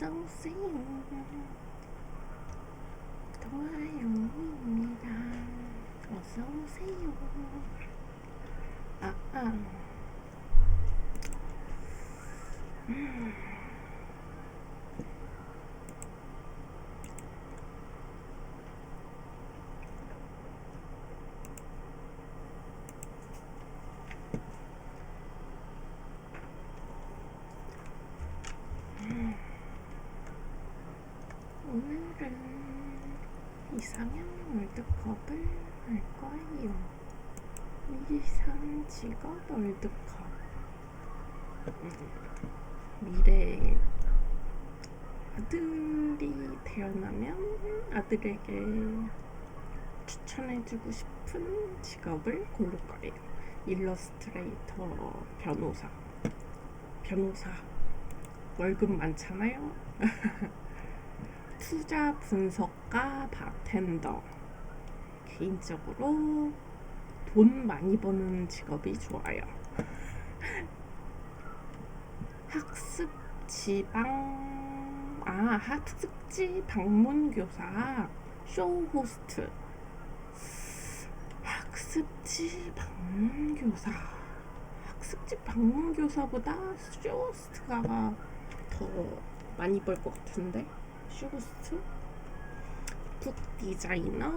어서오세요. 좋아요입니다. 어서오세요. 오늘은 이상형 월드컵을 할 거예요. 이상 직업 월드컵. 미래에 아들이 태어나면 아들에게 추천해주고 싶은 직업을 고를 거예요. 일러스트레이터, 변호사 월급 많잖아요. 투자 분석가, 바텐더. 개인적으로 돈 많이 버는 직업이 좋아요. 학습지 방문교사, 쇼 호스트. 학습지 방문교사보다 쇼 호스트가 더 많이 벌 것 같은데. 쇼호스트, 북 디자이너,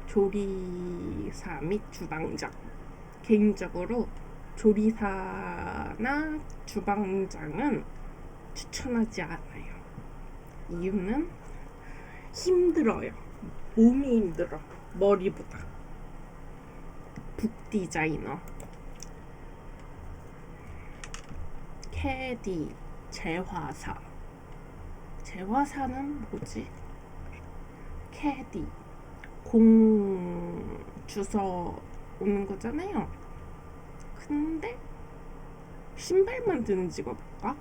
조리사 및 주방장. 개인적으로 조리사나 주방장은 추천하지 않아요. 이유는 힘들어요. 몸이 힘들어, 머리보다. 북 디자이너, 캐디, 재화사는 뭐지? 캐디, 공 주워 오는 거잖아요. 근데 신발 만드는 직업일까?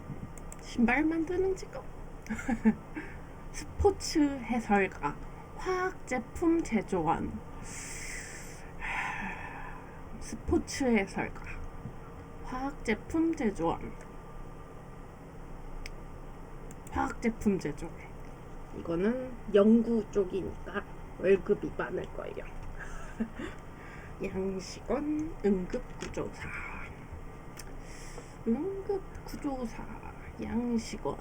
신발 만드는 직업? 스포츠 해설가, 화학제품 제조원. 스포츠 해설가, 화학제품 제조원. 이거는 연구 쪽이니까 월급이 많을 거예요. 양식원, 양식원.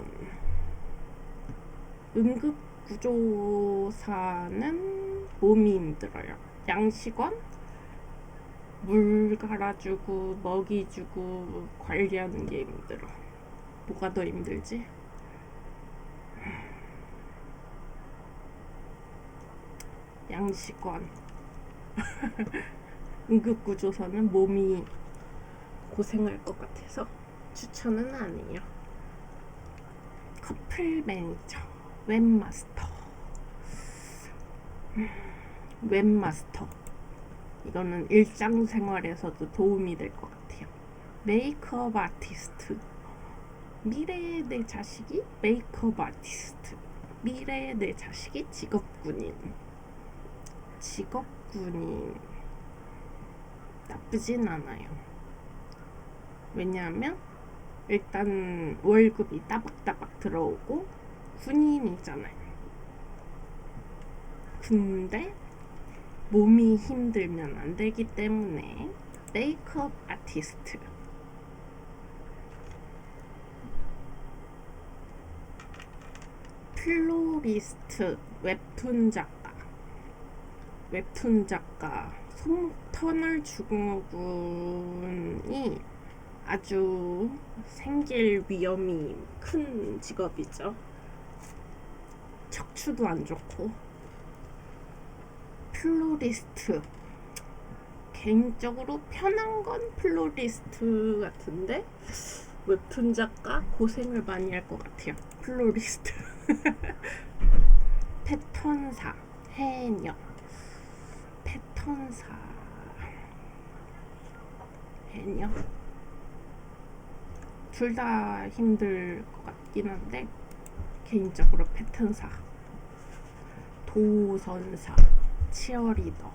응급구조사는 몸이 힘들어요. 양식원, 물 갈아주고 먹이주고 관리하는 게 힘들어. 뭐가 더 힘들지? 양식원. 응급구조사는 몸이 고생할 것 같아서 추천은 안 해요. 커플 매니저, 웹마스터. 이거는 일상생활에서도 도움이 될 것 같아요. 메이크업 아티스트. 미래의 내 자식이 메이크업 아티스트. 미래의 내 자식이 직업군인. 나쁘진 않아요. 왜냐하면 일단 월급이 따박따박 들어오고 군인이잖아요. 근데 몸이 힘들면 안 되기 때문에 메이크업 아티스트. 플로리스트, 웹툰 작가. 손목터널 증후군이 아주 생길 위험이 큰 직업이죠. 척추도 안 좋고. 플로리스트, 개인적으로 편한 건 플로리스트 같은데 웹툰 작가 고생을 많이 할 것 같아요. 플로리스트. 패턴사, 해녀. 둘 다 힘들 것 같긴 한데 개인적으로 패턴사. 도선사, 치어리더.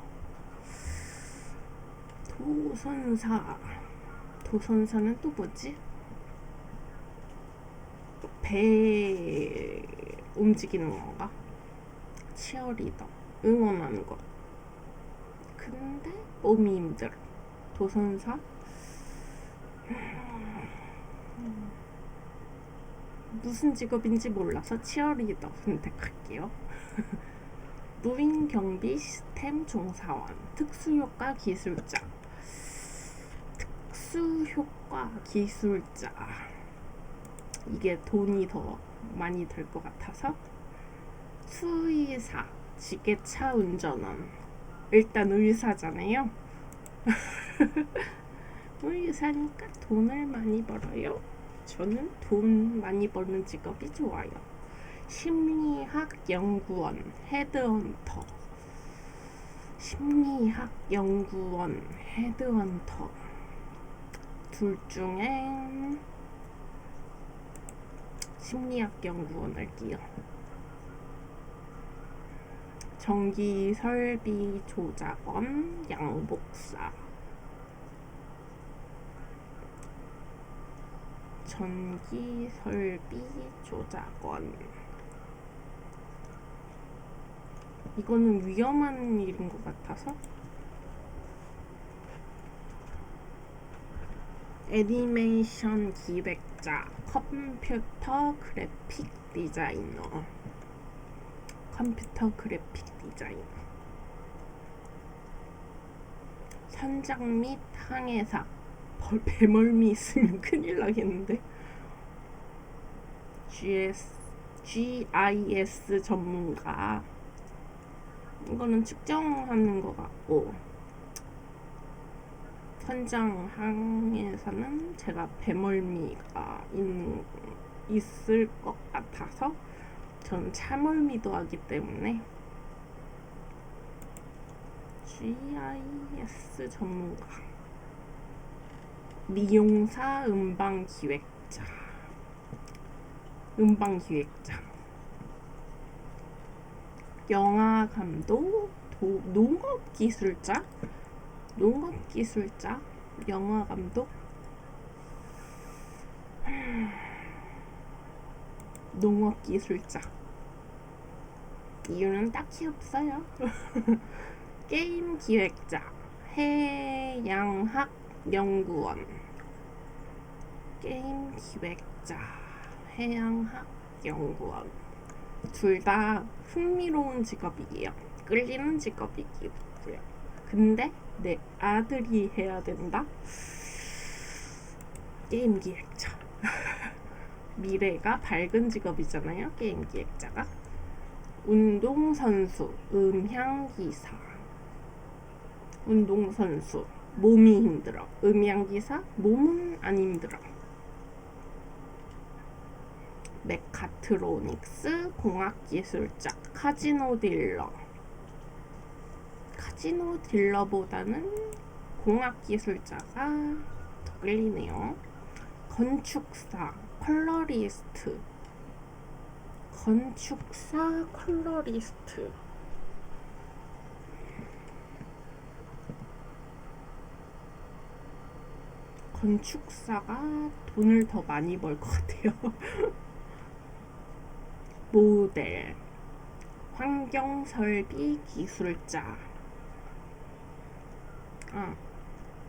도선사는 또 뭐지? 배 움직이는 건가? 치어리더, 응원하는 것. 근데 몸이 힘들어. 도선사? 무슨 직업인지 몰라서 치어리더 선택할게요. 무인 경비 시스템 종사원, 특수효과 기술자. 특수효과 기술자. 이게 돈이 더 많이 들 것 같아서. 수의사, 지게차 운전원. 일단 의사잖아요. 의사니까 돈을 많이 벌어요. 저는 돈 많이 버는 직업이 좋아요. 심리학 연구원, 헤드헌터. 심리학 연구원, 헤드헌터. 둘 중에 심리학 연구원 할게요. 전기 설비 조작원, 양복사. 전기 설비 조작원. 이거는 위험한 일인 것 같아서. 애니메이션 기획자, 컴퓨터 그래픽 디자이너. 컴퓨터 그래픽 디자이너. 선장 및 항해사. 배멀미 있으면 큰일 나겠는데. GIS 전문가. 이거는 측정하는 것 같고, 선장 항해사는 제가 배멀미가 있을 것 같아서 전 차멀미도 하기 때문에 GIS 전문가. 미용사, 음방기획자. 음방기획자. 영화감독, 농업기술자. 농업기술자. 영화감독. 농업기술자. 이유는 딱히 없어요. 게임 기획자, 해양학 연구원. 게임 기획자, 해양학 연구원. 둘 다 흥미로운 직업이에요. 끌리는 직업이고요. 근데 내 아들이 해야 된다? 게임 기획자. 미래가 밝은 직업이잖아요, 게임 기획자가. 운동선수, 음향기사. 운동선수, 몸이 힘들어. 음향기사, 몸은 안 힘들어. 메카트로닉스, 공학기술자. 카지노 딜러. 카지노 딜러보다는 공학기술자가 더 끌리네요. 건축사, 컬러리스트. 건축사, 컬러리스트. 건축사가 돈을 더 많이 벌 것 같아요. 모델, 환경설비 기술자.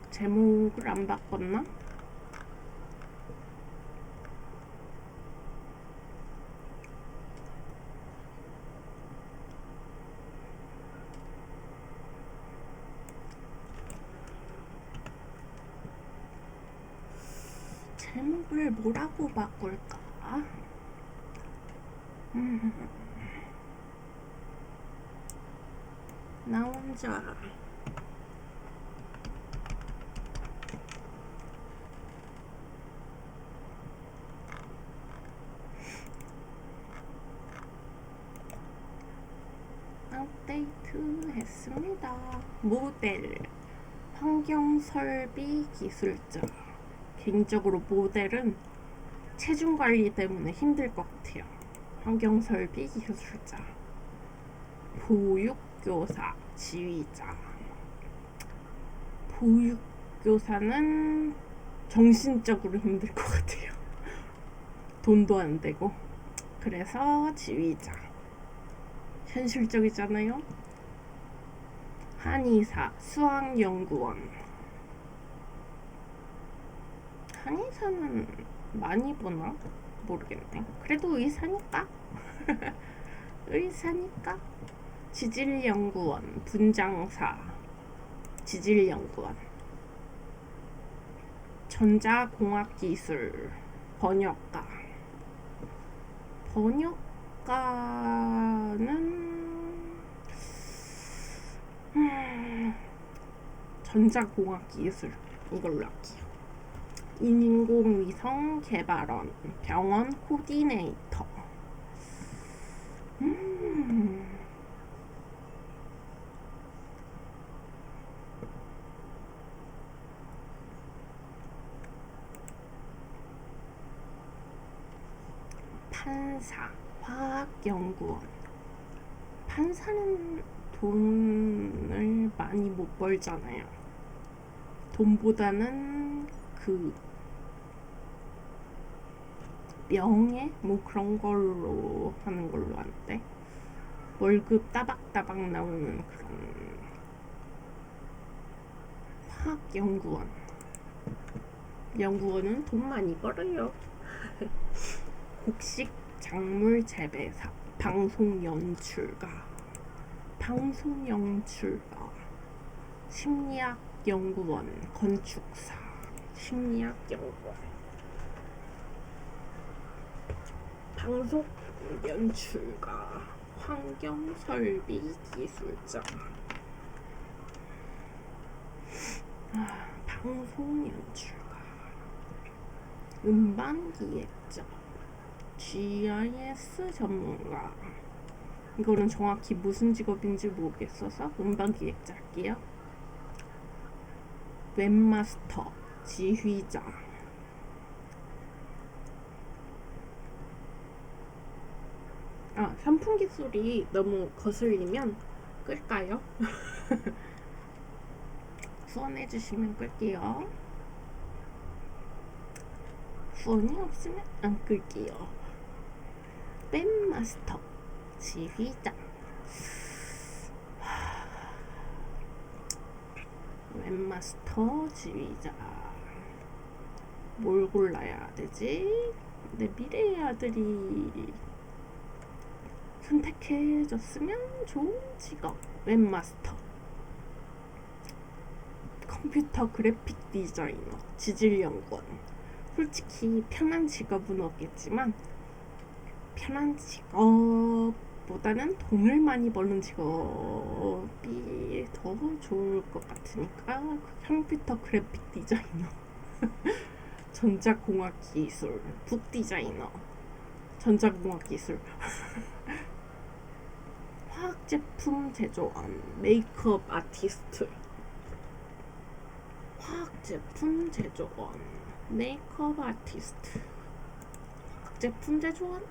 제목을 안 바꿨나? 제목을 뭐라고 바꿀까? 나 혼자 업데이트 했습니다. 모델, 환경설비 기술자. 개인적으로 모델은 체중 관리 때문에 힘들 것 같아요. 환경설비 기술자. 보육교사, 지휘자. 보육교사는 정신적으로 힘들 것 같아요. 돈도 안 되고. 그래서 지휘자. 현실적이잖아요. 한의사, 수학연구원. 한의사는 많이 보나? 모르겠네. 그래도 의사니까. 의사니까. 지질연구원, 분장사, 지질연구원. 전자공학기술, 번역가. 번역가는 전자공학기술 이걸로 할게요. 인공위성 개발원, 병원 코디네이터. 판사, 화학연구원. 판사는 돈을 많이 못 벌잖아요. 돈보다는 그 명예? 뭐 그런 걸로 하는 걸로 하는데 월급 따박따박 나오는 그런 화학연구원. 연구원은 돈 많이 벌어요. 곡식 작물 재배사, 방송 연출가, 심리학 연구원, 건축사, 심리학 연구원, 방송 연출가, 환경 설비 기술자. 방송 연출가, 음반 기획자, GIS 전문가. 이거는 정확히 무슨 직업인지 모르겠어서 음반 기획자 할게요. 웹마스터, 지휘자. 선풍기 소리 너무 거슬리면 끌까요? 후원해주시면 끌게요. 후원이 없으면 안 끌게요. 웹마스터, 지휘자. 웹마스터, 지휘자. 뭘 골라야 되지? 내 미래의 아들이 선택해줬으면 좋은 직업. 웹마스터, 컴퓨터 그래픽 디자이너, 지질연구원. 솔직히 편한 직업은 없겠지만 편한 직업보다는 돈을 많이 버는 직업이 더 좋을 것 같으니까 컴퓨터 그래픽 디자이너. 전자공학기술, 북디자이너, 전자공학기술. 화학제품 제조원, 메이크업 아티스트. 화학제품 제조원, 메이크업 아티스트, 화학제품 제조원,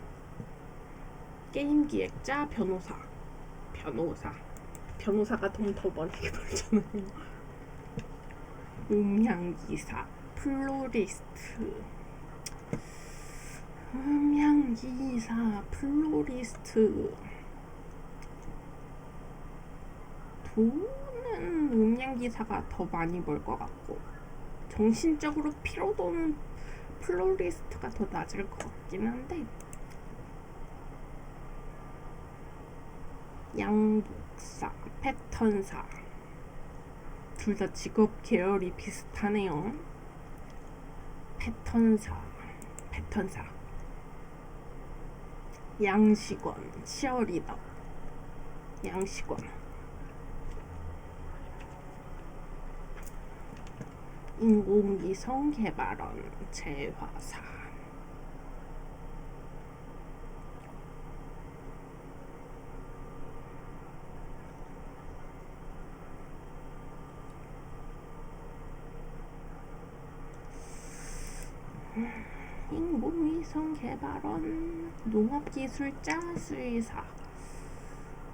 게임 기획자, 변호사가 돈 더 많이 벌잖아요. 음향기사, 플로리스트. 돈은 음향기사가 더 많이 벌 것 같고 정신적으로 피로도는 플로리스트가 더 낮을 것 같긴 한데, 양복사, 패턴사. 둘 다 직업 계열이 비슷하네요. 패턴사. 양식원, 치어리더. 양식원. 인공위성 개발원, 재화사. 인공위성 개발원, 농업기술자, 수의사.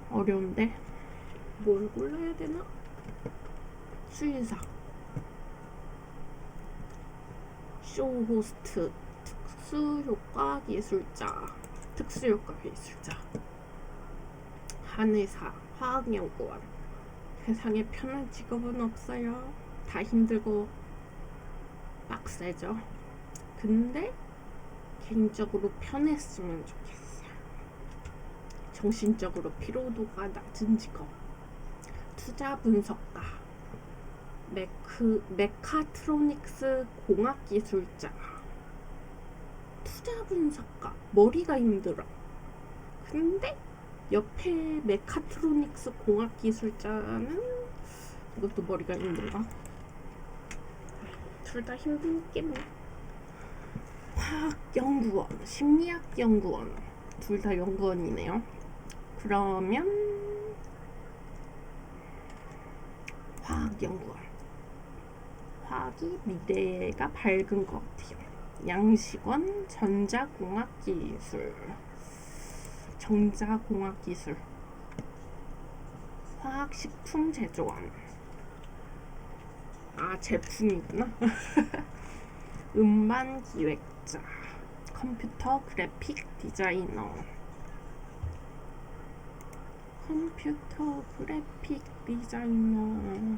어려운데 뭘 골라야 되나? 수의사. 쇼호스트, 특수효과 기술자. 특수효과 기술자. 한의사, 화학연구원. 세상에 편한 직업은 없어요. 다 힘들고 빡세죠. 근데 개인적으로 편했으면 좋겠어요. 정신적으로 피로도가 낮은 직업. 투자 분석가, 메카트로닉스 공학기술자. 투자 분석가, 머리가 힘들어. 근데 옆에 메카트로닉스 공학기술자는 이것도 머리가 힘들어. 둘 다 힘들겠네. 화학연구원, 심리학연구원. 둘 다 연구원이네요. 그러면 화학연구원. 화학이 미래가 밝은 것 같아요. 양식원, 전자공학기술. 전자공학기술. 화학식품 제조원. 아, 제품이구나. 음반 기획자. 컴퓨터 그래픽 디자이너. 컴퓨터 그래픽 디자이너.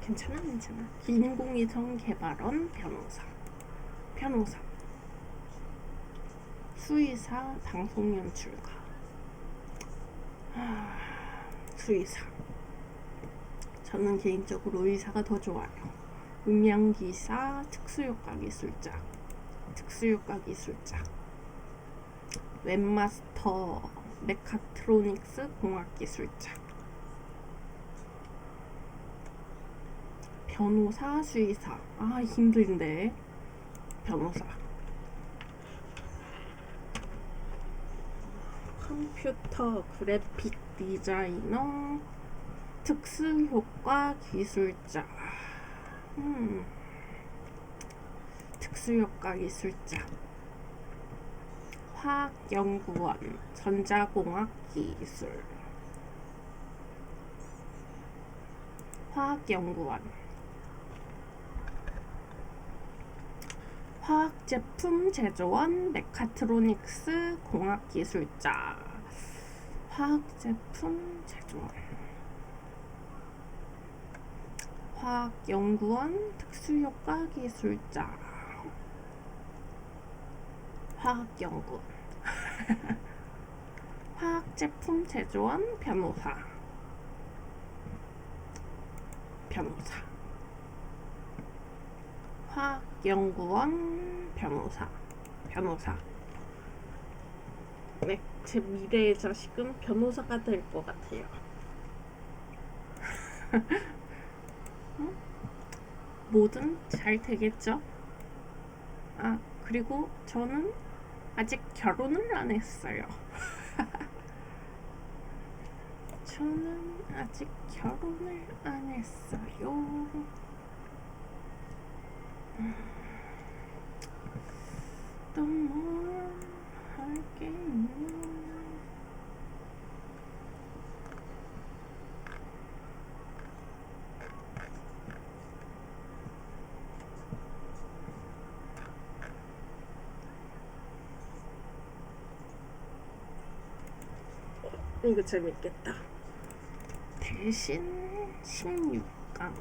괜찮아. 인공위성 개발원 변호사. 수의사, 방송 연출가. 수의사. 저는 개인적으로 의사가 더 좋아요. 음향기사, 특수효과 기술자. 웹마스터, 메카트로닉스 공학기술자. 변호사, 수의사. 아, 힘든데. 변호사. 컴퓨터 그래픽 디자이너, 특수효과 기술자. 특수효과 기술자. 화학연구원, 전자공학기술. 화학연구원. 화학제품 제조원, 메카트로닉스 공학기술자. 화학제품 제조원. 화학연구원, 특수효과 기술자. 화학연구원. 화학제품 제조원, 변호사. 화학연구원, 변호사. 네, 제 미래의 자식은 변호사가 될 것 같아요. 뭐든 잘 되겠죠? 아, 그리고 저는 아직 결혼을 안 했어요. 저는 아직 결혼을 안 했어요. 또 뭘 할게요. 이거 재밌겠다. 대신 16강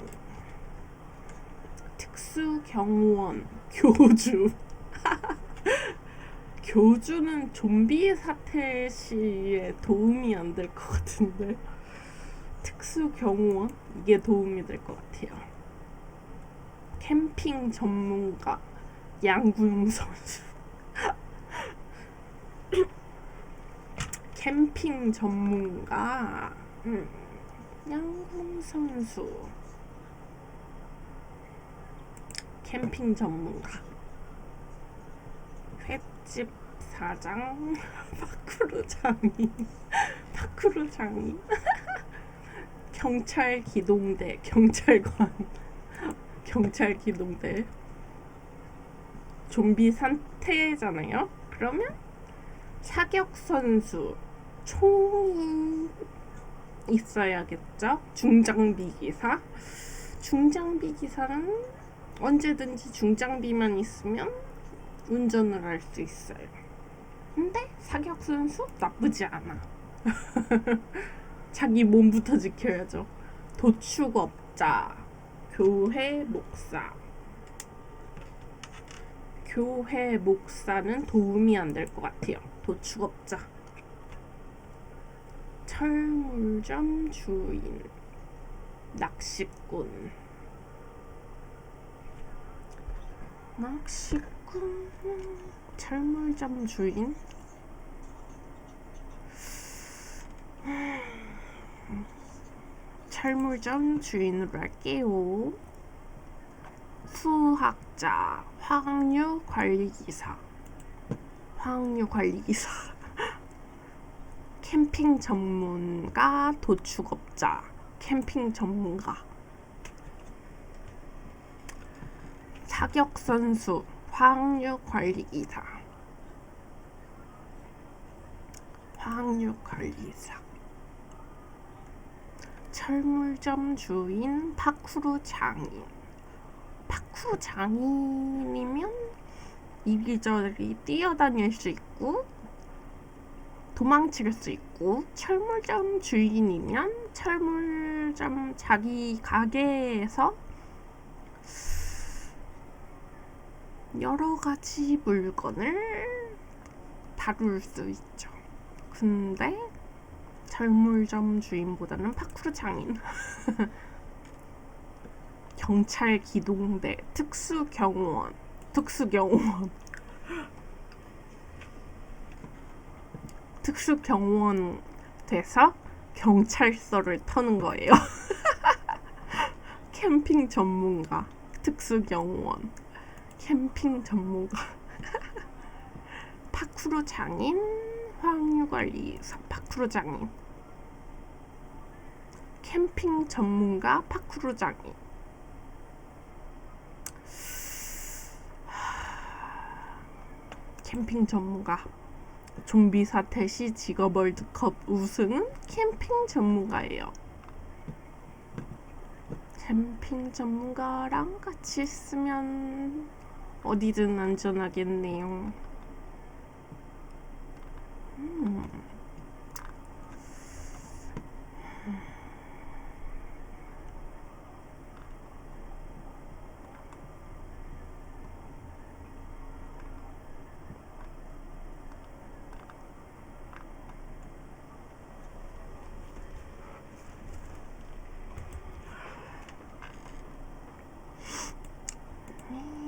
특수경호원 교주. 교주는 좀비 사태 시에 도움이 안 될 것 같은데 특수경호원? 이게 도움이 될 것 같아요. 캠핑 전문가 양궁 선수. 캠핑 전문가 양궁 선수. 캠핑 전문가. 횟집 사장. 파쿠르 장인. 경찰 기동대. 경찰관. 경찰 기동대. 좀비 상태잖아요. 그러면 사격 선수. 총이 있어야겠죠. 중장비 기사. 중장비 기사는 언제든지 중장비만 있으면 운전을 할 수 있어요. 근데 사격 선수 나쁘지 않아. 자기 몸부터 지켜야죠. 도축업자, 교회 목사. 교회 목사는 도움이 안 될 것 같아요. 도축업자. 철물점 주인, 낚시꾼. 낚시꾼, 철물점 주인. 철물점 주인으로 할게요. 수학자, 화학류 관리기사. 화학류 관리기사. 캠핑 전문가, 도축업자. 캠핑 전문가. 사격 선수, 화학류 관리기사. 화학류 관리사. 철물점 주인, 파쿠르 장인. 파쿠르 장인이면 이리저리 뛰어다닐 수 있고 도망칠 수 있고, 철물점 주인이면 철물점 자기 가게에서 여러 가지 물건을 다룰 수 있죠. 근데 철물점 주인보다는 파쿠르 장인. 경찰 기동대, 특수경호원. 특수경호원 돼서 경찰서를 터는 거예요. 캠핑 전문가, 특수경호원, 캠핑 전문가. 파쿠르 장인, 화학류관리사. 파쿠르 장인, 캠핑 전문가, 파쿠르 장인. 캠핑 전문가. 좀비 사태 시 직업 월드컵 우승은 캠핑 전문가예요. 캠핑 전문가랑 같이 있으면 어디든 안전하겠네요.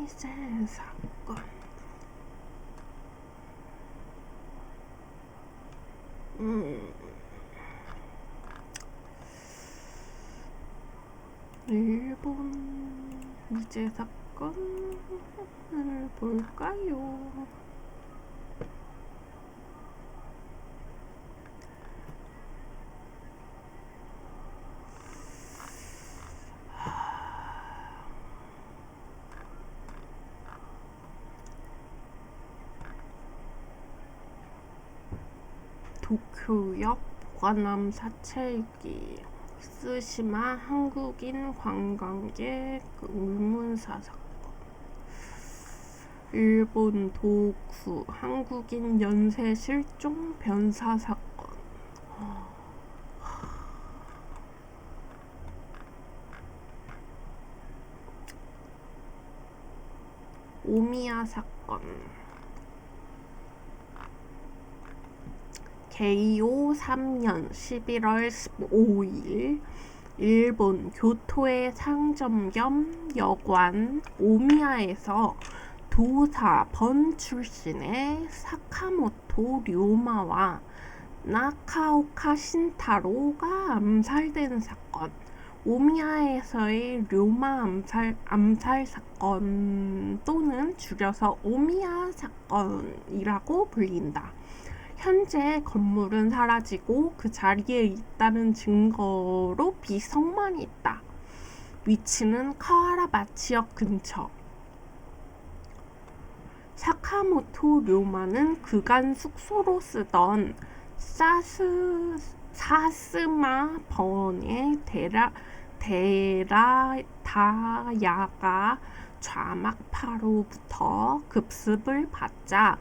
미제 사건. 일본 미제 사건을 볼까요? 도쿄역 보관함 사찰기. 스시마 한국인 관광객 울문사 사건. 일본 도쿠 한국인 연쇄 실종 변사 사건. 오미야 사건. 게이오 3년 11월 15일 일본 교토의 상점 겸 여관 오미야에서 도사 번 출신의 사카모토 료마와 나카오카 신타로가 암살된 사건. 오미야에서의 료마 암살 사건 또는 줄여서 오미야 사건이라고 불린다. 현재 건물은 사라지고 그 자리에 있다는 증거로 비석만 있다. 위치는 카와라마치역 근처. 사카모토 료마는 그간 숙소로 쓰던 사스마 번의 데라다야가 좌막파로부터 급습을 받자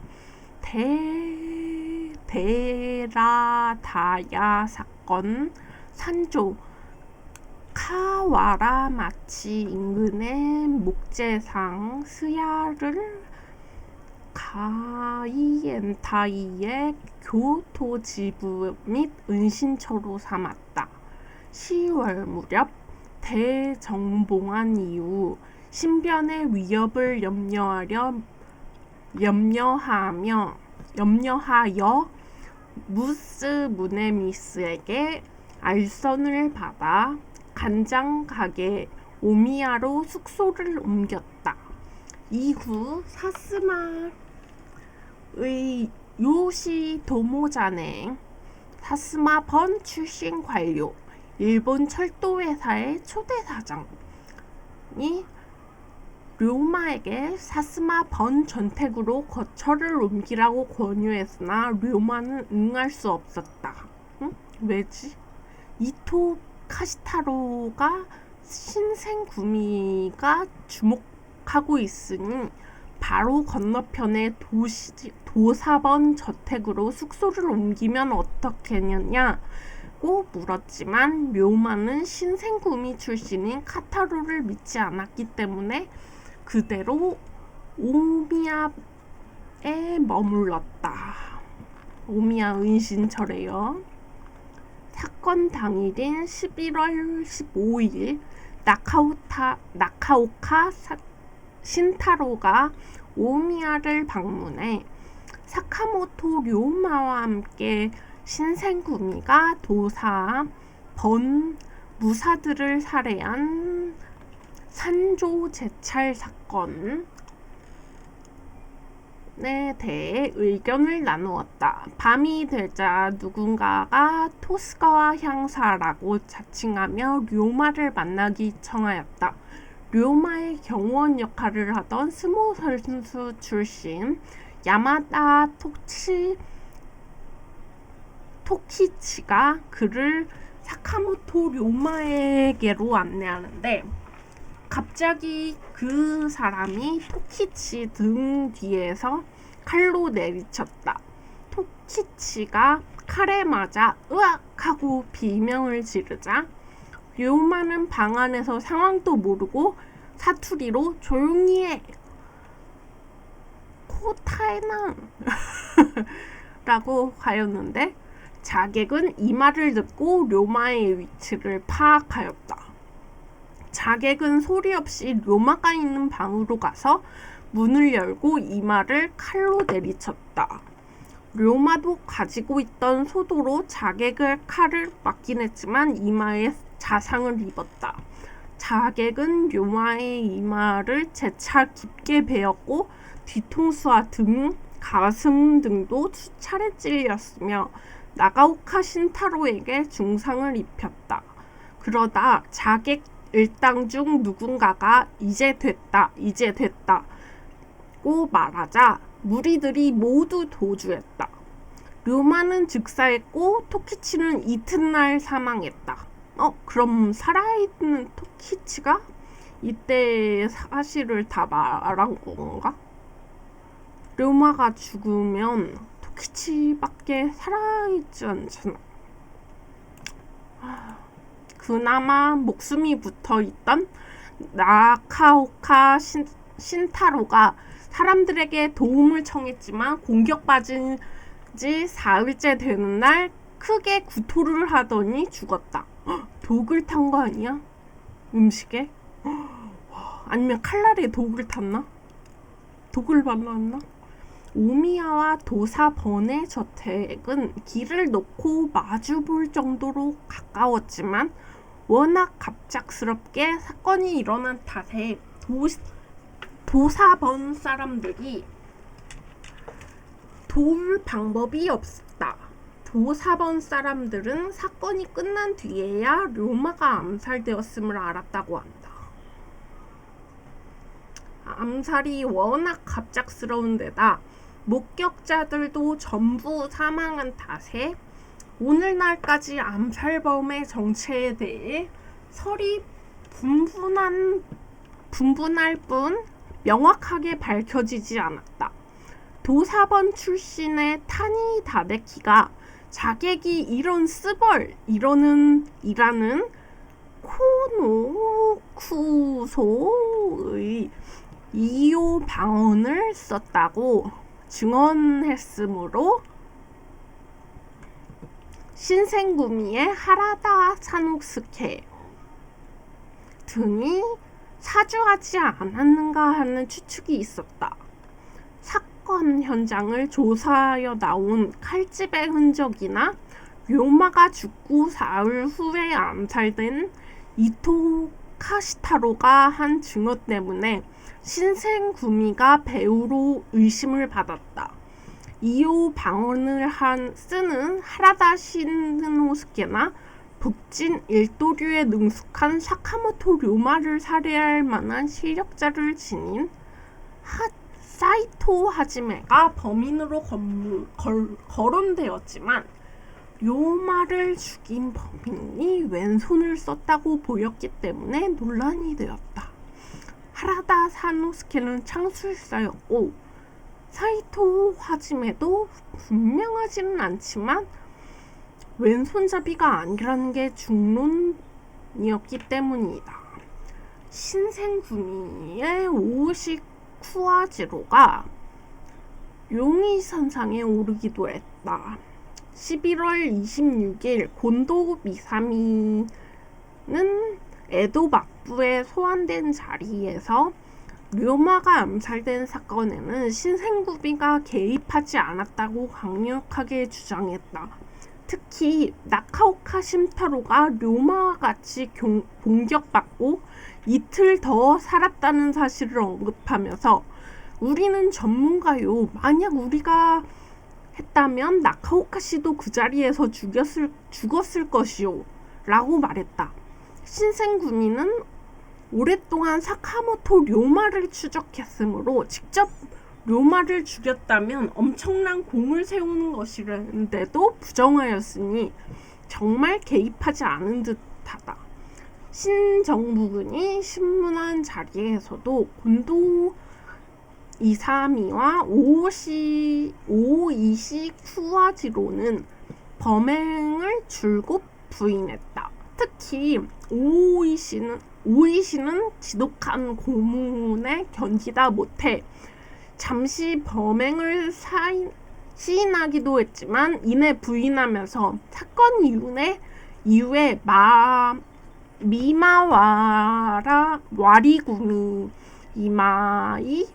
데라다야 사건 산조 카와라마치 인근의 목재상 스야를 가이엔타이의 교토 지부 및 은신처로 삼았다. 10월 무렵 대정봉환 이후 신변의 위협을 염려하여 무스 무네미스에게 알선을 받아 간장 가게 오미야로 숙소를 옮겼다. 이후 사스마의 요시도모자네 사스마 번 출신 관료 일본 철도회사의 초대사장이 료마에게 사스마 번 전택으로 거처를 옮기라고 권유했으나 료마는 응할 수 없었다. 응? 왜지? 이토 카시타로가 신생구미가 주목하고 있으니 바로 건너편의 도사번 저택으로 숙소를 옮기면 어떻겠느냐고 물었지만 료마는 신생구미 출신인 카타로를 믿지 않았기 때문에 그대로 오미야에 머물렀다. 오미야 은신처래요. 사건 당일인 11월 15일 나카오카 신타로가 오미야를 방문해 사카모토 료마와 함께 신생구미가 도사 번 무사들을 살해한 산조 제찰 사건에 대해 의견을 나누었다. 밤이 되자 누군가가 토스가와 향사라고 자칭하며 료마를 만나기 청하였다. 료마의 경호원 역할을 하던 스모 선수 출신 야마다 토키치가 그를 사카모토 료마에게로 안내하는데 갑자기 그 사람이 토키치 등 뒤에서 칼로 내리쳤다. 토키치가 칼에 맞아 으악 하고 비명을 지르자 료마는 방 안에서 상황도 모르고 사투리로 조용히 해 코타에나 라고 하였는데 자객은 이 말을 듣고 료마의 위치를 파악하였다. 자객은 소리 없이 료마가 있는 방으로 가서 문을 열고 이마를 칼로 내리쳤다. 료마도 가지고 있던 소도로 자객을 칼을 맞긴 했지만 이마에 자상을 입었다. 자객은 료마의 이마를 재차 깊게 베었고 뒤통수와 등, 가슴 등도 수차례 찔렸으며 나가오카 신타로에게 중상을 입혔다. 그러다 자객 일당 중 누군가가 이제 됐다고 말하자 무리들이 모두 도주했다. 료마는 즉사했고 토키치는 이튿날 사망했다. 그럼 살아있는 토키치가 이때 사실을 다 말한 건가? 료마가 죽으면 토키치밖에 살아있지 않잖아. 그나마 목숨이 붙어있던 나카오카 신타로가 사람들에게 도움을 청했지만 공격받은 지 사흘째 되는 날 크게 구토를 하더니 죽었다. 독을 탄 거 아니야? 음식에? 아니면 칼날에 독을 탔나? 독을 발랐나? 오미야와 도사 번의 저택은 길을 놓고 마주볼 정도로 가까웠지만 워낙 갑작스럽게 사건이 일어난 탓에 도사번 사람들이 도울 방법이 없었다. 도사번 사람들은 사건이 끝난 뒤에야 료마가 암살되었음을 알았다고 한다. 암살이 워낙 갑작스러운 데다 목격자들도 전부 사망한 탓에 오늘날까지 암살범의 정체에 대해 설이 분분할 뿐 명확하게 밝혀지지 않았다. 도사번 출신의 타니 다데키가 자객이 이런 이라는 코노쿠소의 이요 방언을 썼다고 증언했으므로 신생구미의 하라다 사노스케 등이 사주하지 않았는가 하는 추측이 있었다. 사건 현장을 조사하여 나온 칼집의 흔적이나 료마가 죽고 사흘 후에 암살된 이토 카시타로가 한 증거 때문에 신생구미가 배우로 의심을 받았다. 이오 방언을 쓰는 하라다 신노스케나 북진 일도류에 능숙한 사카모토 료마를 살해할 만한 실력자를 지닌 사이토 하지메가 범인으로 거론되었지만 료마를 죽인 범인이 왼손을 썼다고 보였기 때문에 논란이 되었다. 하라다 사노스케는 창술사였고 사이토 하지메도 분명하지는 않지만 왼손잡이가 아니라는 게 중론이었기 때문이다. 신생구미의 오우시 쿠아지로가 용의선상에 오르기도 했다. 11월 26일 곤도 미사미는 에도 막부에 소환된 자리에서 료마가 암살된 사건에는 신생구미가 개입하지 않았다고 강력하게 주장했다. 특히 나카오카 심타로가 료마와 같이 공격받고 이틀 더 살았다는 사실을 언급하면서 우리는 전문가요. 만약 우리가 했다면 나카오카 씨도 그 자리에서 죽었을 것이요. 라고 말했다. 신생구미는 오랫동안 사카모토 료마를 추적했으므로 직접 료마를 죽였다면 엄청난 공을 세우는 것이라는데도 부정하였으니 정말 개입하지 않은 듯하다. 신정무군이 신문한 자리에서도 곤도 이사미와 오이시 쿠와지로는 범행을 줄곧 부인했다. 특히 오이시는 지독한 고문에 견디다 못해 잠시 범행을 시인하기도 했지만 이내 부인하면서 사건 이후에 미마와라 와리구미 이마이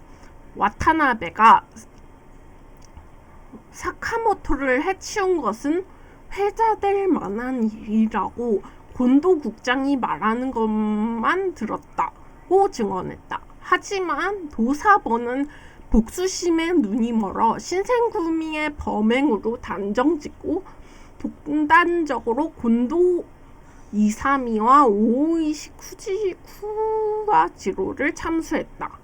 와타나베가 사카모토를 해치운 것은 회자될 만한 일이라고 곤도 국장이 말하는 것만 들었다고 증언했다. 하지만 도사번은 복수심에 눈이 멀어 신생구미의 범행으로 단정짓고 독단적으로 곤도 이사미와 오이시 쿠와지로를 참수했다.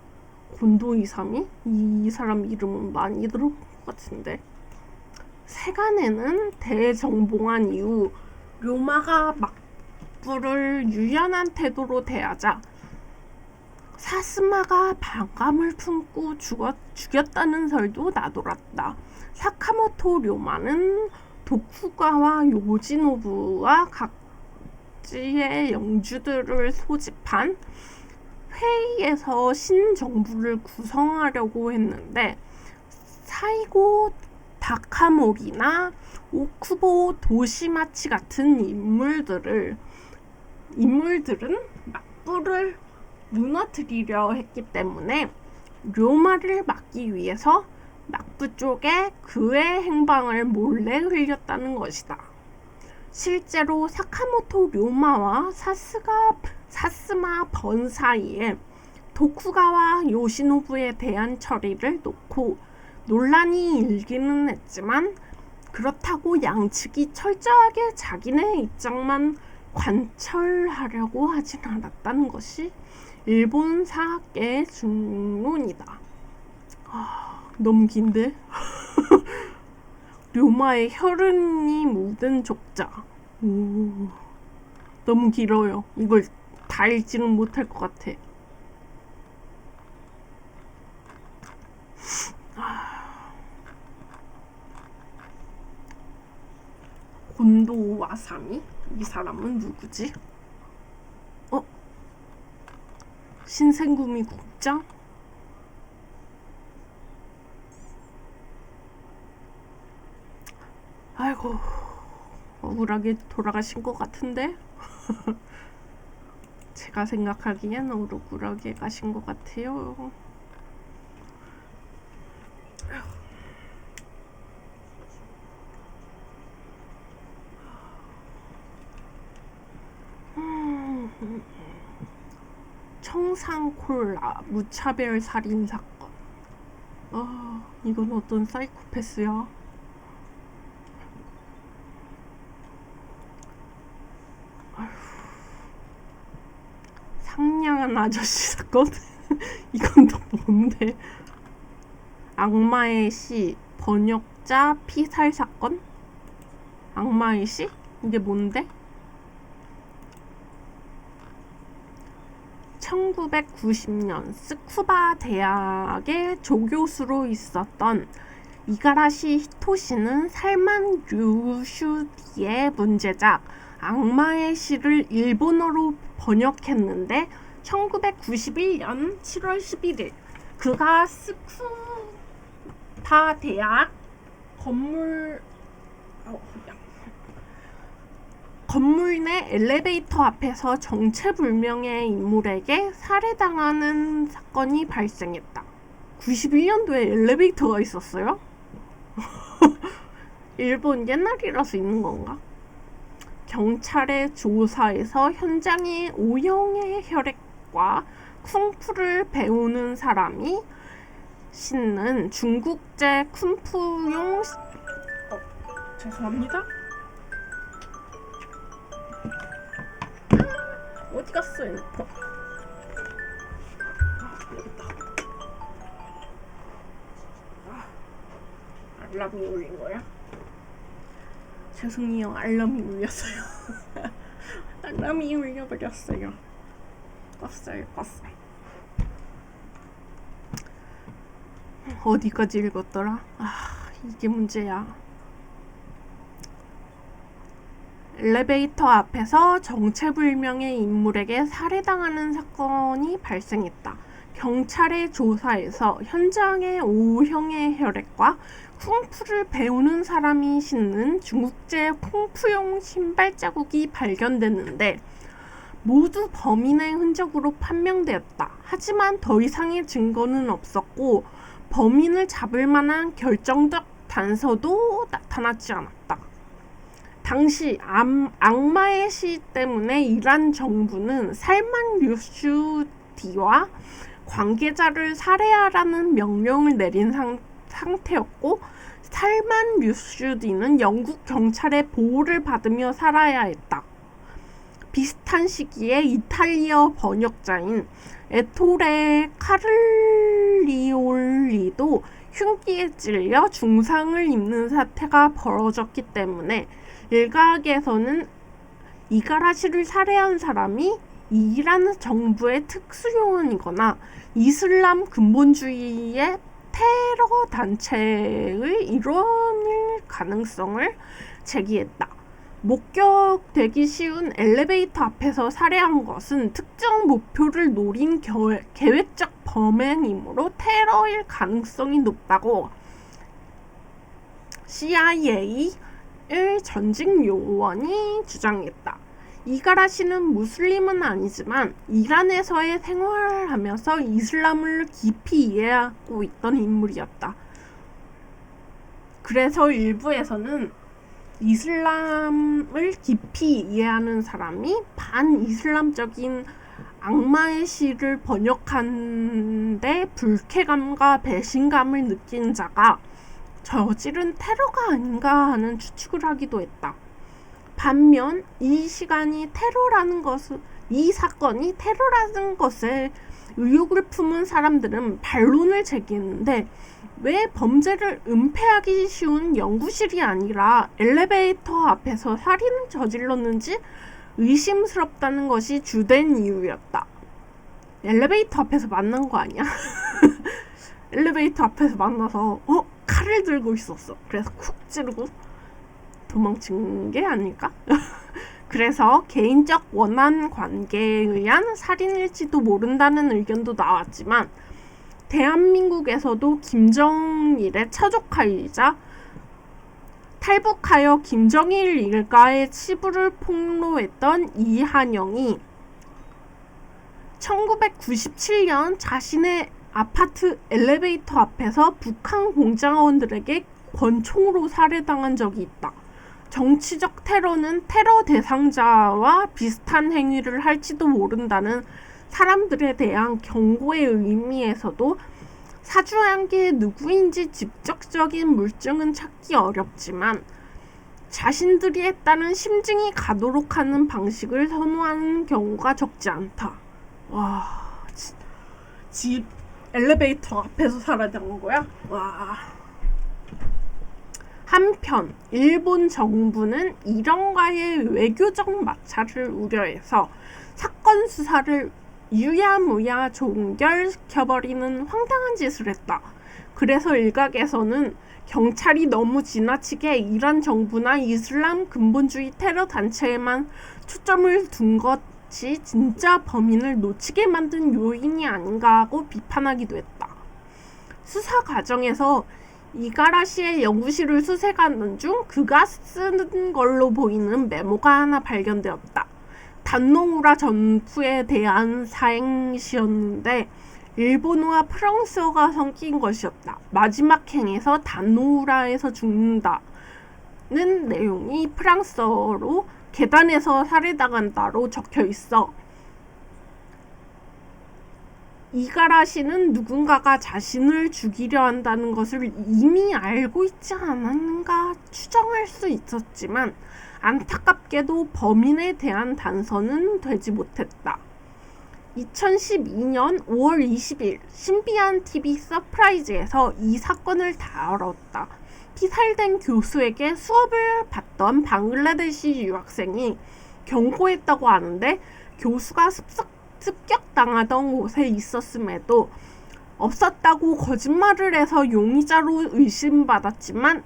곤도 이사미? 이 사람 이름은 많이 들어본 것 같은데. 세간에는 대정봉한 이후 료마가 막부를 유연한 태도로 대하자 사스마가 반감을 품고 죽였다는 설도 나돌았다. 사카모토 료마는 도쿠가와 요지노부와 각지의 영주들을 소집한 회의에서 신정부를 구성하려고 했는데 사이고 다카모리나 오쿠보 도시마치 같은 인물들은 막부를 무너뜨리려 했기 때문에 료마를 막기 위해서 막부 쪽에 그의 행방을 몰래 흘렸다는 것이다. 실제로 사카모토 료마와 사스마 번 사이에 도쿠가와 요시노부에 대한 처리를 놓고 논란이 일기는 했지만 그렇다고 양측이 철저하게 자기네 입장만 관철하려고 하진 않았다는 것이 일본 사학계의 중론이다. 너무 긴데? 료마의 혈흔이 묻은 족자. 오, 너무 길어요. 이걸 다 읽지는 못할 것 같아. 곤도 와사미? 이 사람은 누구지? 신생구미 국장? 아이고, 억울하게 돌아가신 것 같은데? 제가 생각하기엔 억울하게 가신 것 같아요. 청상콜라 무차별 살인 사건. 이건 어떤 사이코패스야? 상냥한 아저씨 사건? 이건 또 뭔데? 악마의 시 번역자 피살 사건? 악마의 시? 이게 뭔데? 1990년 스쿠바 대학의 조교수로 있었던 이가라시 히토시는 살만 류슈디의 문제작 악마의 시를 일본어로 번역했는데 1991년 7월 11일 그가 스쿠바 대학 건물 내 엘리베이터 앞에서 정체불명의 인물에게 살해당하는 사건이 발생했다. 91년도에 엘리베이터가 있었어요? 일본 옛날이라서 있는 건가? 경찰의 조사에서 현장에 O형의 혈액과 쿵푸를 배우는 사람이 싣는 중국제 쿵푸용 죄송합니다. 어디 갔어 핸드폰? 여기다. 알람이 울린 거야? 죄송해요. 알람이 울렸어요. 알람이 울려버렸어요. 껐어요. 어디까지 읽었더라? 이게 문제야. 엘리베이터 앞에서 정체불명의 인물에게 살해당하는 사건이 발생했다. 경찰의 조사에서 현장에 O형의 혈액과 쿵푸를 배우는 사람이 신는 중국제 쿵푸용 신발 자국이 발견됐는데 모두 범인의 흔적으로 판명되었다. 하지만 더 이상의 증거는 없었고 범인을 잡을 만한 결정적 단서도 나타나지 않았다. 당시 악마의 시 때문에 이란 정부는 살만 류슈디와 관계자를 살해하라는 명령을 내린 상태였고 살만 류슈디는 영국 경찰의 보호를 받으며 살아야 했다. 비슷한 시기에 이탈리아 번역자인 에토레 카를리올리도 흉기에 찔려 중상을 입는 사태가 벌어졌기 때문에 일각에서는 이가라시를 살해한 사람이 이란 정부의 특수요원이거나 이슬람 근본주의의 테러 단체의 일원일 가능성을 제기했다. 목격되기 쉬운 엘리베이터 앞에서 살해한 것은 특정 목표를 노린 계획적 범행이므로 테러일 가능성이 높다고 CIA의 전직 요원이 주장했다. 이가라시는 무슬림은 아니지만 이란에서의 생활을 하면서 이슬람을 깊이 이해하고 있던 인물이었다. 그래서 일부에서는 이슬람을 깊이 이해하는 사람이 반이슬람적인 악마의 시를 번역하는데 불쾌감과 배신감을 느낀 자가 저지른 테러가 아닌가 하는 추측을 하기도 했다. 반면 이 사건이 테러라는 것을 의혹을 품은 사람들은 반론을 제기했는데 왜 범죄를 은폐하기 쉬운 연구실이 아니라 엘리베이터 앞에서 살인을 저질렀는지 의심스럽다는 것이 주된 이유였다. 엘리베이터 앞에서 만난 거 아니야? 엘리베이터 앞에서 만나서 칼을 들고 있었어. 그래서 쿡 찌르고 도망친 게 아닐까? 그래서 개인적 원한 관계에 의한 살인일지도 모른다는 의견도 나왔지만 대한민국에서도 김정일의 차족하이자 탈북하여 김정일 일가의 치부를 폭로했던 이한영이 1997년 자신의 아파트 엘리베이터 앞에서 북한 공작원들에게 권총으로 살해당한 적이 있다. 정치적 테러는 테러 대상자와 비슷한 행위를 할지도 모른다는 사람들에 대한 경고의 의미에서도 사주한계의 누구인지 직접적인 물증은 찾기 어렵지만 자신들이 했다는 심증이 가도록 하는 방식을 선호하는 경우가 적지 않다. 와, 집 엘리베이터 앞에서 살아난 거야? 와. 한편 일본 정부는 이런과의 외교적 마찰을 우려해서 사건 수사를 유야무야 종결시켜버리는 황당한 짓을 했다. 그래서 일각에서는 경찰이 너무 지나치게 이란 정부나 이슬람 근본주의 테러 단체에만 초점을 둔 것이 진짜 범인을 놓치게 만든 요인이 아닌가 하고 비판하기도 했다. 수사 과정에서 이가라시의 연구실을 수색하는 중 그가 쓰는 걸로 보이는 메모가 하나 발견되었다. 단노우라 전투에 대한 사행시였는데 일본어와 프랑스어가 섞인 것이었다. 마지막 행에서 단노우라에서 죽는다는 내용이 프랑스어로 계단에서 살해당한다로 적혀 있어. 이가라시는 누군가가 자신을 죽이려 한다는 것을 이미 알고 있지 않았는가 추정할 수 있었지만 안타깝게도 범인에 대한 단서는 되지 못했다. 2012년 5월 20일 신비한 TV 서프라이즈에서 이 사건을 다뤘다. 피살된 교수에게 수업을 받던 방글라데시 유학생이 경고했다고 하는데 교수가 습격당하던 곳에 있었음에도 없었다고 거짓말을 해서 용의자로 의심받았지만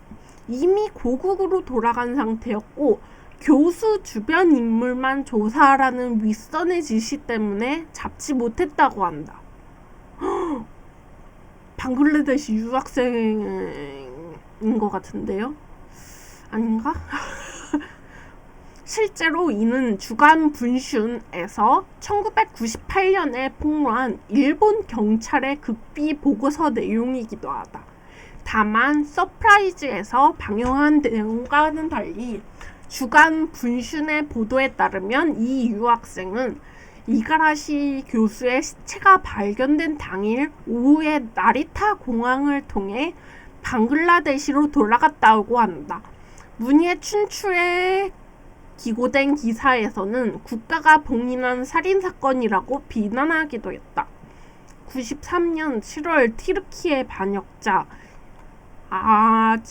이미 고국으로 돌아간 상태였고 교수 주변 인물만 조사하라는 윗선의 지시 때문에 잡지 못했다고 한다. 방글라데시 유학생인 것 같은데요? 아닌가? 실제로 이는 주간 분슌에서 1998년에 폭로한 일본 경찰의 극비 보고서 내용이기도 하다. 다만 서프라이즈에서 방영한 내용과는 달리 주간 분슌의 보도에 따르면 이 유학생은 이가라시 교수의 시체가 발견된 당일 오후에 나리타 공항을 통해 방글라데시로 돌아갔다고 한다. 문예 춘추에 기고된 기사에서는 국가가 봉인한 살인사건이라고 비난하기도 했다. 93년 7월 티르키의 반역자 아지즈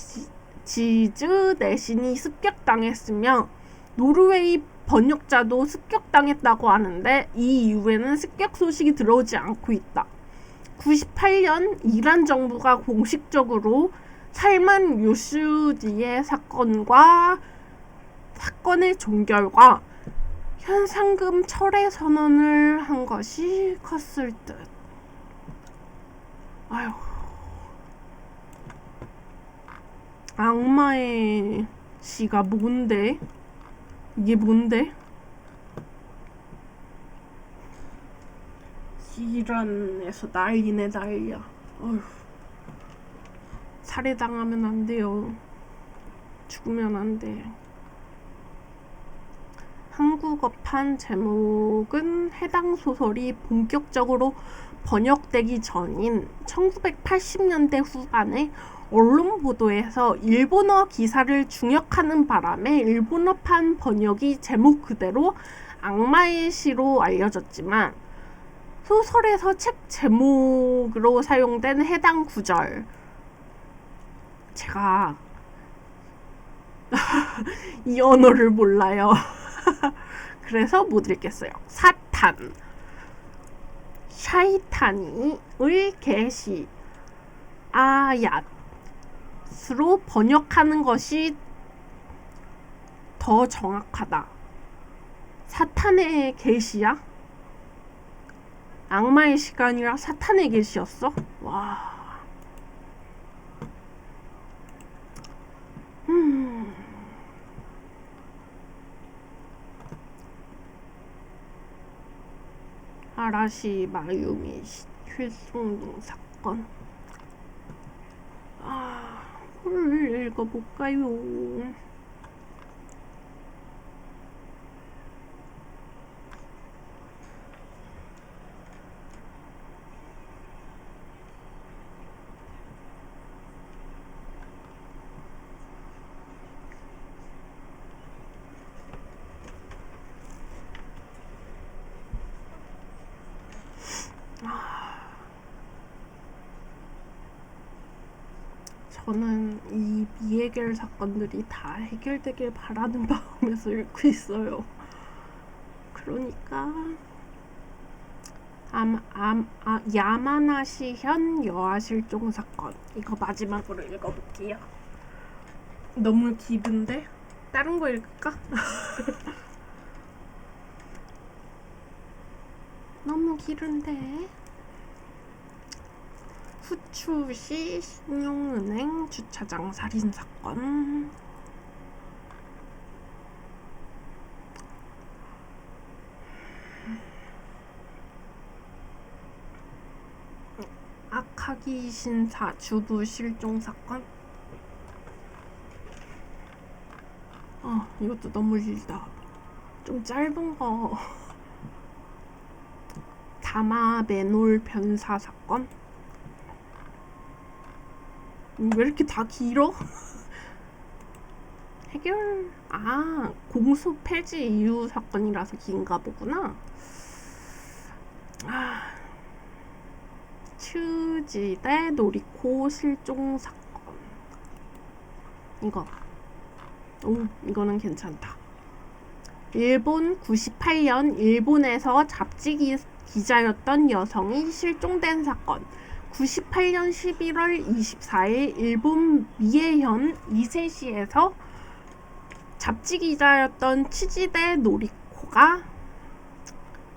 내신이 습격당했으며 노르웨이 번역자도 습격당했다고 하는데 이 이후에는 습격 소식이 들어오지 않고 있다. 98년 이란 정부가 공식적으로 살만 요슈디의 사건의 종결과 현상금 철회 선언을 한 것이 컸을 듯. 아휴. 악마의 시가 뭔데? 이게 뭔데? 이란에서 난리네 난리야. 어휴. 살해당하면 안 돼요. 죽으면 안 돼. 한국어판 제목은 해당 소설이 본격적으로 번역되기 전인 1980년대 후반에 언론 보도에서 일본어 기사를 중역하는 바람에 일본어판 번역이 제목 그대로 악마의 시로 알려졌지만 소설에서 책 제목으로 사용된 해당 구절. 제가 이 언어를 몰라요. 그래서 못 읽겠어요. 사탄, 샤이타니의 계시, 아얏으로 번역하는 것이 더 정확하다. 사탄의 계시야? 악마의 시간이라 사탄의 계시였어? 와. 아라시 마유미 실종등 사건. 뭘 읽어볼까요? 저는 이 미해결 사건들이 다 해결되길 바라는 마음에서 읽고 있어요. 그러니까 야마나시 현 여아 실종 사건, 이거 마지막으로 읽어볼게요. 너무 기던데? 다른 거 읽을까? 너무 길은데. 후추시 신용은행 주차장 살인 사건. 아카기 신사 주부 실종 사건. 이것도 너무 길다. 좀 짧은 거. 다마베놀 변사 사건. 왜 이렇게 다 길어? 해결, 공소 폐지 이후 사건이라서 긴가 보구나. 츠지대 노리코 실종 사건. 이거는 괜찮다. 일본 98년 일본에서 잡지 기자였던 여성이 실종된 사건. 98년 11월 24일 일본 미에현 이세시에서 잡지 기자였던 치지대 노리코가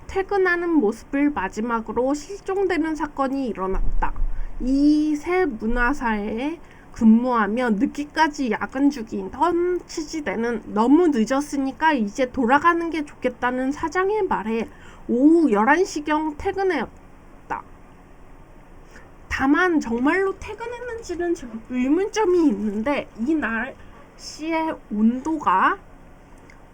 퇴근하는 모습을 마지막으로 실종되는 사건이 일어났다. 이세 문화사에 근무하며 늦게까지 야근 중이던 치지대는 너무 늦었으니까 이제 돌아가는 게 좋겠다는 사장의 말에 오후 11시경 퇴근했다. 다만 정말로 퇴근했는지는 좀 의문점이 있는데 이 날씨의 온도가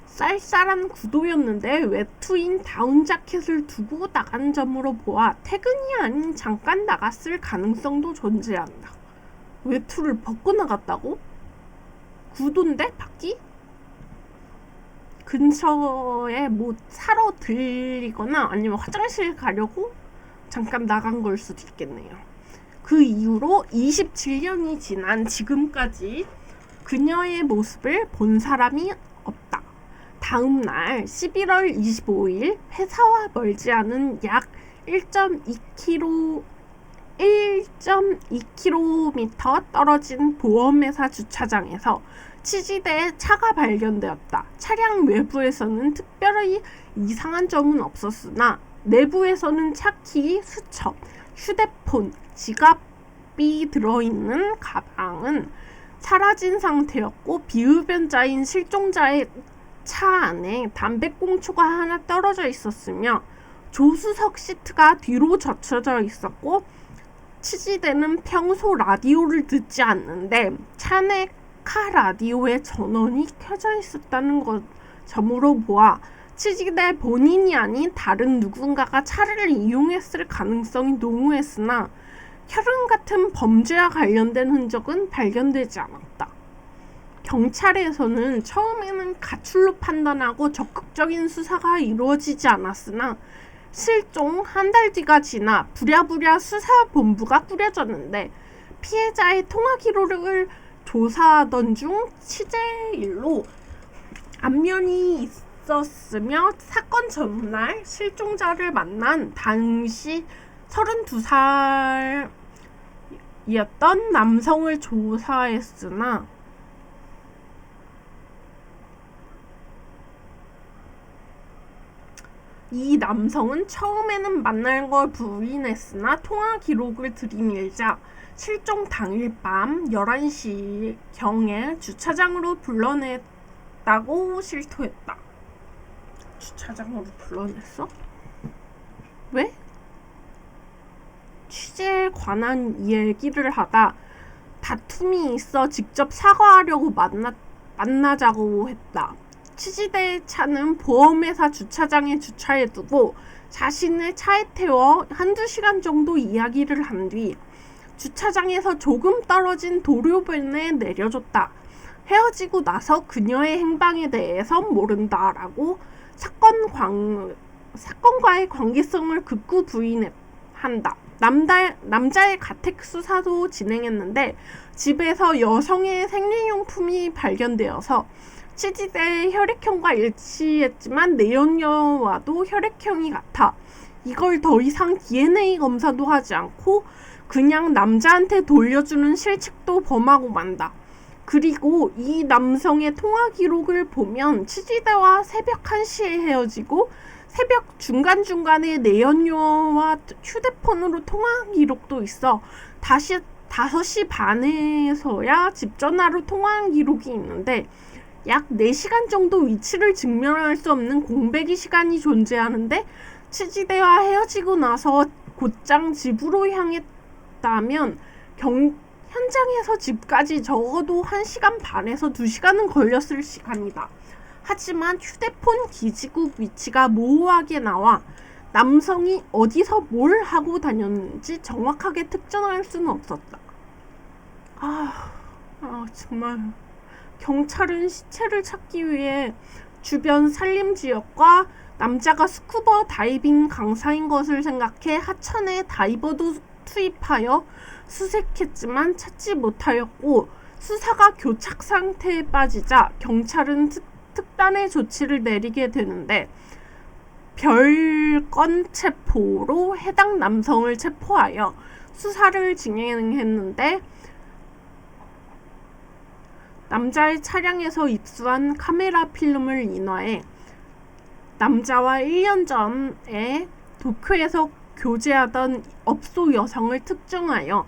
쌀쌀한 9도였는데 외투인 다운 자켓을 두고 나간 점으로 보아 퇴근이 아닌 잠깐 나갔을 가능성도 존재한다. 외투를 벗고 나갔다고? 9도인데 밖이? 근처에 뭐 사러 들리거나 아니면 화장실 가려고 잠깐 나간 걸 수도 있겠네요. 그 이후로 27년이 지난 지금까지 그녀의 모습을 본 사람이 없다. 다음 날 11월 25일 회사와 멀지 않은 약 1.2km 떨어진 보험회사 주차장에서 치지대의 차가 발견되었다. 차량 외부에서는 특별히 이상한 점은 없었으나 내부에서는 차키, 수첩, 휴대폰, 지갑이 들어있는 가방은 사라진 상태였고 비흡연자인 실종자의 차 안에 담배꽁초가 하나 떨어져 있었으며 조수석 시트가 뒤로 젖혀져 있었고 치지대는 평소 라디오를 듣지 않는데 차 내 카 라디오에 전원이 켜져 있었다는 점으로 보아 치지대 본인이 아닌 다른 누군가가 차를 이용했을 가능성이 농후했으나 혈흔 같은 범죄와 관련된 흔적은 발견되지 않았다. 경찰에서는 처음에는 가출로 판단하고 적극적인 수사가 이루어지지 않았으나 실종 한 달 뒤가 지나 부랴부랴 수사본부가 꾸려졌는데 피해자의 통화 기록을 조사하던 중 취재일로 안면이 있었으며 사건 전날 실종자를 만난 당시 32살이었던 남성을 조사했으나 이 남성은 처음에는 만날 걸 부인했으나 통화 기록을 들이밀자 실종 당일 밤 11시경에 주차장으로 불러냈다고 실토했다. 주차장으로 불러냈어? 왜? 취재에 관한 얘기를 하다 다툼이 있어 직접 사과하려고 만나자고 했다. 취재대 차는 보험회사 주차장에 주차해두고 자신을 차에 태워 한두 시간 정도 이야기를 한 뒤 주차장에서 조금 떨어진 도로변에 내려줬다. 헤어지고 나서 그녀의 행방에 대해선 모른다라고 사건과의 관계성을 극구 부인한다. 남자의 가택 수사도 진행했는데 집에서 여성의 생리용품이 발견되어서 취지대의 혈액형과 일치했지만 내연녀와도 혈액형이 같아. 이걸 더 이상 DNA 검사도 하지 않고 그냥 남자한테 돌려주는 실책도 범하고 만다. 그리고 이 남성의 통화 기록을 보면 취지대와 새벽 1시에 헤어지고 새벽 중간중간에 내연녀와 휴대폰으로 통화 기록도 있어. 다시 5시 반에서야 집 전화로 통화한 기록이 있는데 약 4시간 정도 위치를 증명할 수 없는 공백의 시간이 존재하는데 취지대와 헤어지고 나서 곧장 집으로 향했다면 현장에서 집까지 적어도 1시간 반에서 2시간은 걸렸을 시간이다. 하지만 휴대폰 기지국 위치가 모호하게 나와 남성이 어디서 뭘 하고 다녔는지 정확하게 특정할 수는 없었다. 정말 경찰은 시체를 찾기 위해 주변 산림지역과 남자가 스쿠버 다이빙 강사인 것을 생각해 하천에 다이버도 투입하여 수색했지만 찾지 못하였고 수사가 교착 상태에 빠지자 경찰은 특단의 조치를 내리게 되는데 별건 체포로 해당 남성을 체포하여 수사를 진행했는데 남자의 차량에서 입수한 카메라 필름을 인화해 남자와 1년 전에 도쿄에서 교제하던 업소 여성을 특정하여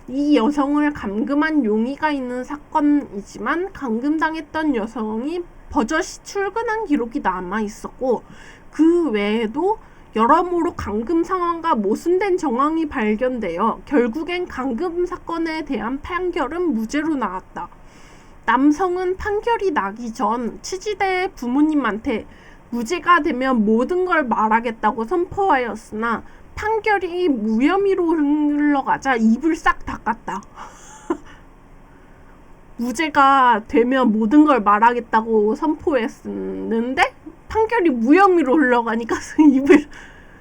이 여성을 감금한 용의가 있는 사건이지만 감금당했던 여성이 버젓이 출근한 기록이 남아 있었고 그 외에도 여러모로 감금 상황과 모순된 정황이 발견되어 결국엔 감금 사건에 대한 판결은 무죄로 나왔다. 남성은 판결이 나기 전 취지대 부모님한테 무죄가 되면 모든 걸 말하겠다고 선포하였으나 판결이 무혐의로 흘러가자 입을 싹 닦았다. 무죄가 되면 모든 걸 말하겠다고 선포했는데 판결이 무혐의로 흘러가니까 입을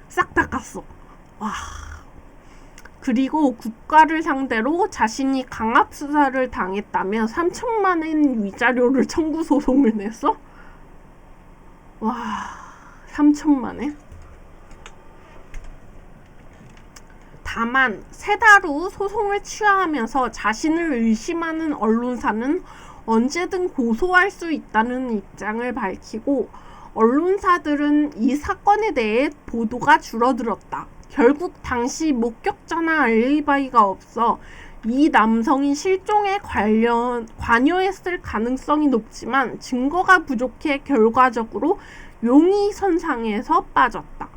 싹 닦았어. 와. 그리고 국가를 상대로 자신이 강압수사를 당했다며 3천만 원 위자료를 청구 소송을 냈어? 와, 3천만 원? 다만 3달 후 소송을 취하하면서 자신을 의심하는 언론사는 언제든 고소할 수 있다는 입장을 밝히고 언론사들은 이 사건에 대해 보도가 줄어들었다. 결국 당시 목격자나 알리바이가 없어 이 남성이 실종에 관여했을 가능성이 높지만 증거가 부족해 결과적으로 용의선상에서 빠졌다.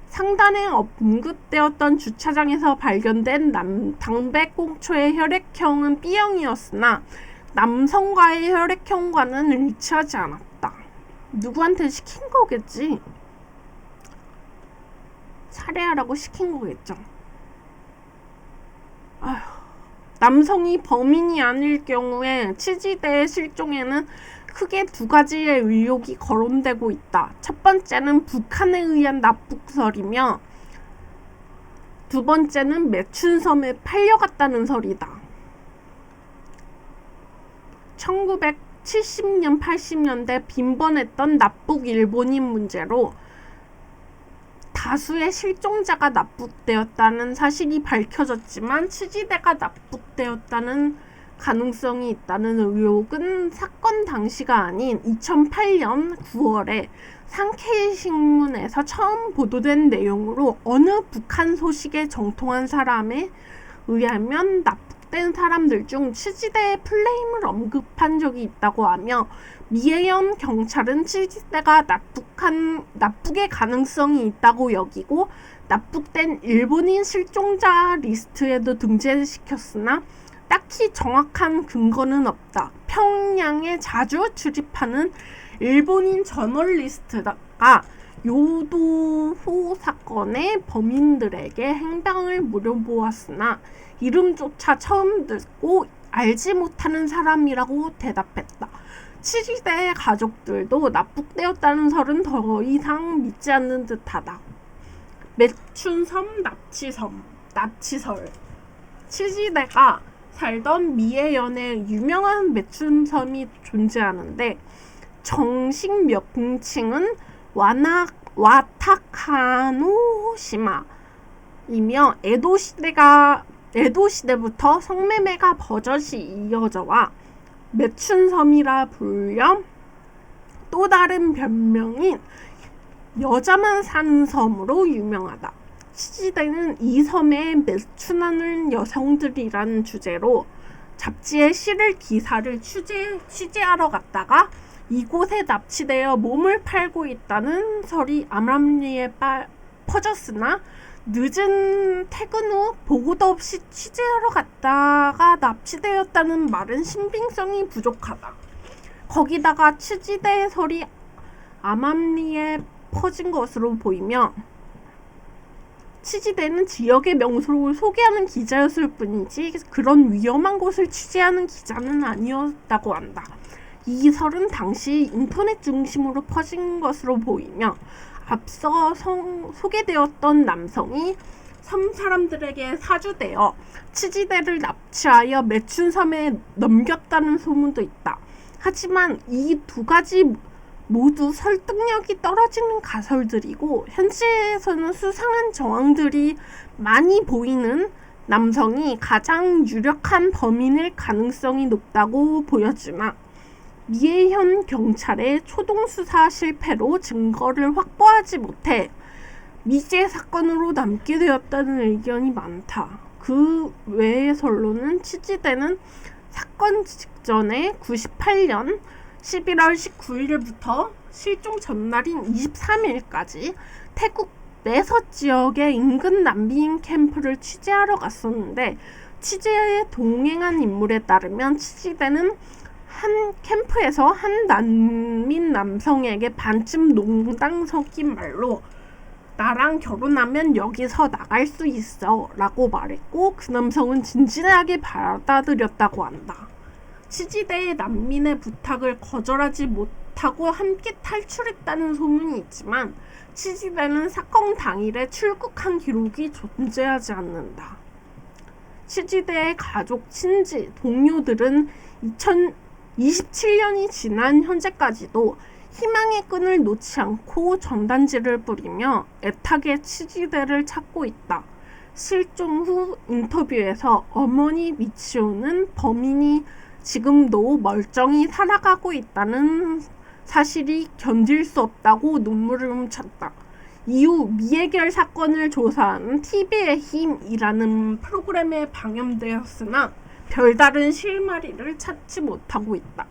상단에 언급되었던 주차장에서 발견된 담배꽁초의 혈액형은 B형이었으나 남성과의 혈액형과는 일치하지 않았다. 누구한테 시킨 거겠지? 살해하라고 시킨 거겠죠. 남성이 범인이 아닐 경우에 취지대의 실종에는 크게 두 가지의 의혹이 거론되고 있다. 첫 번째는 북한에 의한 납북설이며 두 번째는 매춘섬에 팔려갔다는 설이다. 1970년, 80년대 빈번했던 납북 일본인 문제로 다수의 실종자가 납북되었다는 사실이 밝혀졌지만 치지대가 납북되었다는 가능성이 있다는 의혹은 사건 당시가 아닌 2008년 9월에 상케이 신문에서 처음 보도된 내용으로 어느 북한 소식에 정통한 사람에 의하면 납북된 사람들 중 치지대의 플레임을 언급한 적이 있다고 하며 미에현 경찰은 치지대가 납북의 가능성이 있다고 여기고 납북된 일본인 실종자 리스트에도 등재시켰으나 딱히 정확한 근거는 없다. 평양에 자주 출입하는 일본인 저널리스트가 요도호 사건의 범인들에게 행방을 물어보았으나 이름조차 처음 듣고 알지 못하는 사람이라고 대답했다. 치지대의 가족들도 납북되었다는 설은 더 이상 믿지 않는 듯하다. 매춘섬 납치설. 치지대가 살던 미에현에 유명한 매춘섬이 존재하는데 정식 명칭은 와타카노시마이며 에도시대부터 성매매가 버젓이 이어져와 매춘섬이라 불려 또 다른 별명인 여자만 사는 섬으로 유명하다. 치지대는 이 섬에 매춘하는 여성들이라는 주제로 잡지에 실을 기사를 취재하러 갔다가 이곳에 납치되어 몸을 팔고 있다는 설이 암암리에 퍼졌으나 늦은 퇴근 후 보고도 없이 취재하러 갔다가 납치되었다는 말은 신빙성이 부족하다. 거기다가 치지대의 설이 암암리에 퍼진 것으로 보이며 치지대는 지역의 명소를 소개하는 기자였을 뿐이지 그런 위험한 곳을 취재하는 기자는 아니었다고 한다. 이 설은 당시 인터넷 중심으로 퍼진 것으로 보이며 앞서 소개되었던 남성이 섬 사람들에게 사주되어 치지대를 납치하여 매춘섬에 넘겼다는 소문도 있다. 하지만 이 두 가지 모두 설득력이 떨어지는 가설들이고 현실에서는 수상한 정황들이 많이 보이는 남성이 가장 유력한 범인일 가능성이 높다고 보여지나 미에현 경찰의 초동수사 실패로 증거를 확보하지 못해 미제 사건으로 남게 되었다는 의견이 많다. 그 외의 설로는 치지대는 사건 직전에 98년 11월 19일부터 실종 전날인 23일까지 태국 매서 지역의 인근 난민 캠프를 취재하러 갔었는데 취재에 동행한 인물에 따르면 치지대는 한 캠프에서 한 난민 남성에게 반쯤 농당 섞인 말로 나랑 결혼하면 여기서 나갈 수 있어 라고 말했고 그 남성은 진지하게 받아들였다고 한다. 치지대의 난민의 부탁을 거절하지 못하고 함께 탈출했다는 소문이 있지만 치지대는 사건 당일에 출국한 기록이 존재하지 않는다. 치지대의 가족, 친지, 동료들은 2027년이 지난 현재까지도 희망의 끈을 놓지 않고 전단지를 뿌리며 애타게 치지대를 찾고 있다. 실종 후 인터뷰에서 어머니 미치오는 범인이 지금도 멀쩡히 살아가고 있다는 사실이 견딜 수 없다고 눈물을 훔쳤다. 이후 미해결 사건을 조사하는 TV의 힘이라는 프로그램에 방영되었으나 별다른 실마리를 찾지 못하고 있다.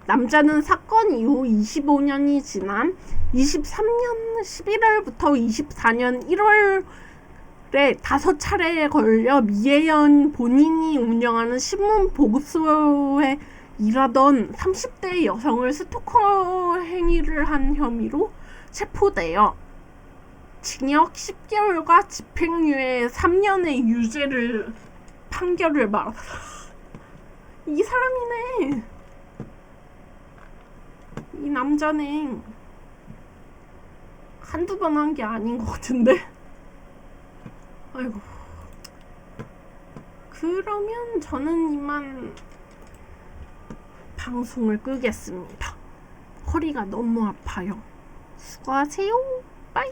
남자는 사건 이후 25년이 지난 23년 11월부터 24년 1월에 5차례에 걸려 미에현 본인이 운영하는 신문 보급소에 일하던 30대 여성을 스토커 행위를 한 혐의로 체포되어 징역 10개월과 집행유예 3년의 유죄를 판결을 받았다. 이 사람이네. 이 남자는 한두 번 한 게 아닌 것 같은데. 아이고. 그러면 저는 이만 방송을 끄겠습니다. 허리가 너무 아파요. 수고하세요. 빠이.